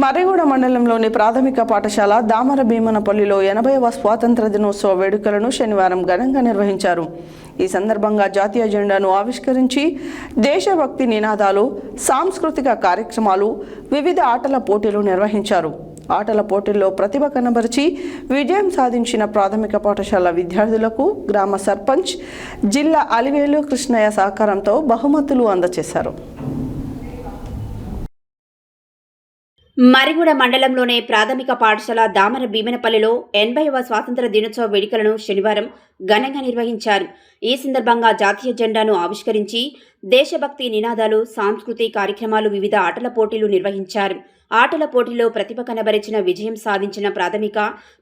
మర్రిగూడ మండలంలోని ప్రాథమిక పాఠశాల దామర భీమనపల్లిలో 80వ స్వాతంత్ర దినోత్సవ వేడుకలను శనివారం ఘనంగా నిర్వహించారు. ఈ సందర్భంగా జాతీయ జెండాను ఆవిష్కరించి దేశభక్తి నినాదాలు, సాంస్కృతిక కార్యక్రమాలు, వివిధ ఆటల పోటీలు నిర్వహించారు. ఆటల పోటీల్లో ప్రతిభ కనబరిచి విజయం సాధించిన ప్రాథమిక పాఠశాల విద్యార్థులకు గ్రామ సర్పంచ్ జిల్లా అలివేలు కృష్ణయ్య సహకారంతో బహుమతులు అందజేశారు. మర్రిగూడ మండలంలోని ప్రాథమిక పాఠశాల దామర భీమనపల్లిలో 80వ స్వాతంత్ర దినోత్సవ వేడుకలను శనివారం ఘనంగా నిర్వహించారు. ఈ సందర్భంగా జాతీయ జెండాను ఆవిష్కరించి దేశభక్తి నినాదాలు, సాంస్కృతిక కార్యక్రమాలు, వివిధ ఆటల పోటీలు నిర్వహించారు. ఆటల పోటీలో ప్రతిభ కనబరిచిన విజయం సాధించిన ప్రాథమిక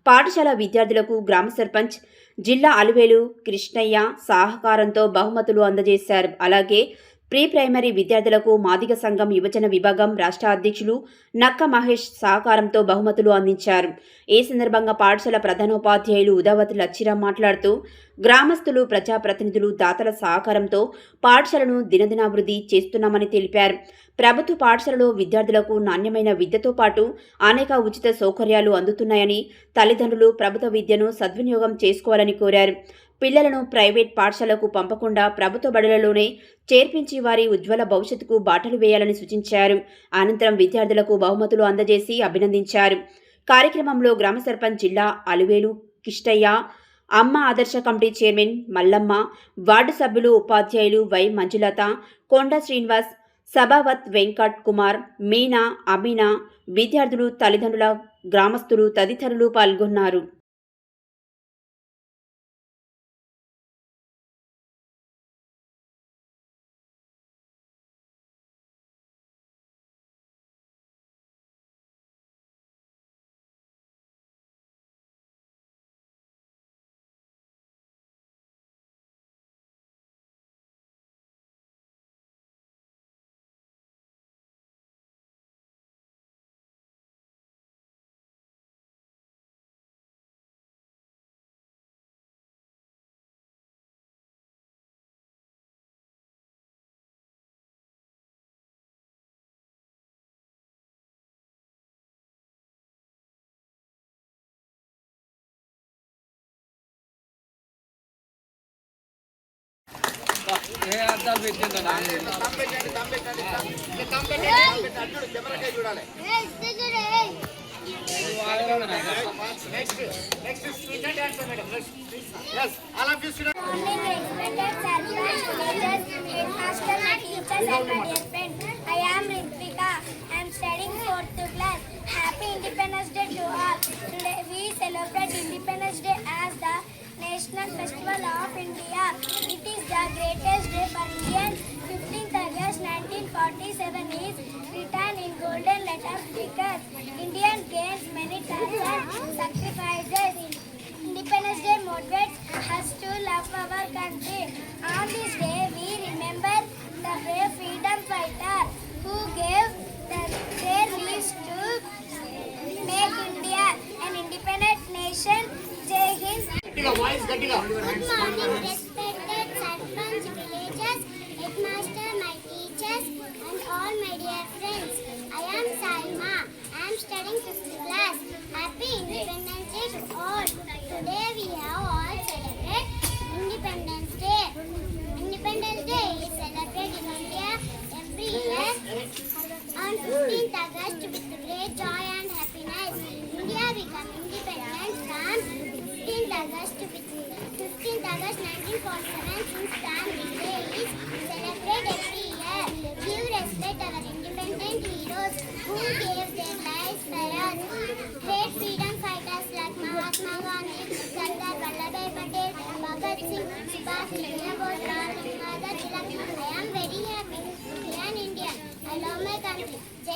పాఠశాల విద్యార్థులకు గ్రామ సర్పంచ్ జిల్లా అలివేలు కృష్ణయ్య సహకారంతో బహుమతులు అందజేశారు. అలాగే ప్రీ ప్రైమరీ విద్యార్థులకు మాదిగ సంఘం యువజన విభాగం రాష్ట్ర అధ్యక్షులు నక్క మహేష్ సహకారంతో బహుమతులు అందించారు. ఈ సందర్భంగా పాఠశాల ప్రధానోపాధ్యాయులు ఉదావతి లచ్చిరాం మాట్లాడుతూ గ్రామస్తులు, ప్రజాప్రతినిధులు, దాతల సహకారంతో పాఠశాలను దినదినాభివృద్ధి చేస్తున్నామని తెలిపారు. ప్రభుత్వ పాఠశాలలో విద్యార్థులకు నాణ్యమైన విద్యతో పాటు అనేక ఉచిత సౌకర్యాలు అందుతున్నాయని, తల్లిదండ్రులు ప్రభుత్వ విద్యను సద్వినియోగం చేసుకోవాలని కోరారు. పిల్లలను ప్రైవేట్ పాఠశాలకు పంపకుండా ప్రభుత్వ బడులలోనే చేర్పించి వారి ఉజ్వల భవిష్యత్తుకు బాటలు వేయాలని సూచించారు. అనంతరం విద్యార్థులకు బహుమతులు అందజేసి అభినందించారు. కార్యక్రమంలో గ్రామ సర్పంచ్ జిల్లా అలివేలు కిష్టయ్య, అమ్మ ఆదర్శ కమిటీ చైర్మన్ మల్లమ్మ, వార్డు సభ్యులు, ఉపాధ్యాయులు వై మంజులత, కొండ శ్రీనివాస్, సభావత్ వెంకట్ కుమార్, మీనా, అమీనా, విద్యార్థులు, తల్లిదండ్రుల, గ్రామస్తులు తదితరులు పాల్గొన్నారు. I am Ritvika. I am studying 4th class. Happy Independence Day to all. Today we celebrate Independence Day as the National Festival of India. It is the greatest day for Indians. 15th August 1947 is written in golden letters because Indian gains many times and sacrifices. Independence Day motivates us to love our country. On this day we remember the brave freedom fighter who gave their lives to make India an independent nation. Jai Hind. Good morning, respected Sarpanch, villagers, headmaster, my teachers, and all my dear friends. I am Salma. I am studying 5th class. Happy Independence Day to all. Today we have all celebrate Independence Day. Independence Day is celebrated in India every year on 15th August with great joy and happiness. India became independent from 15th August 1947. Since then, this day is celebrated every year. Give respect our independent heroes who gave their lives for us. Great freedom fighters like Mahatma Gandhi, Sardar Vallabhbhai Patel, Bhagat Singh, Subhash Chandra Bose, Lal Gangadhar Tilak. I am very happy to be an Indian. I love my country. Jai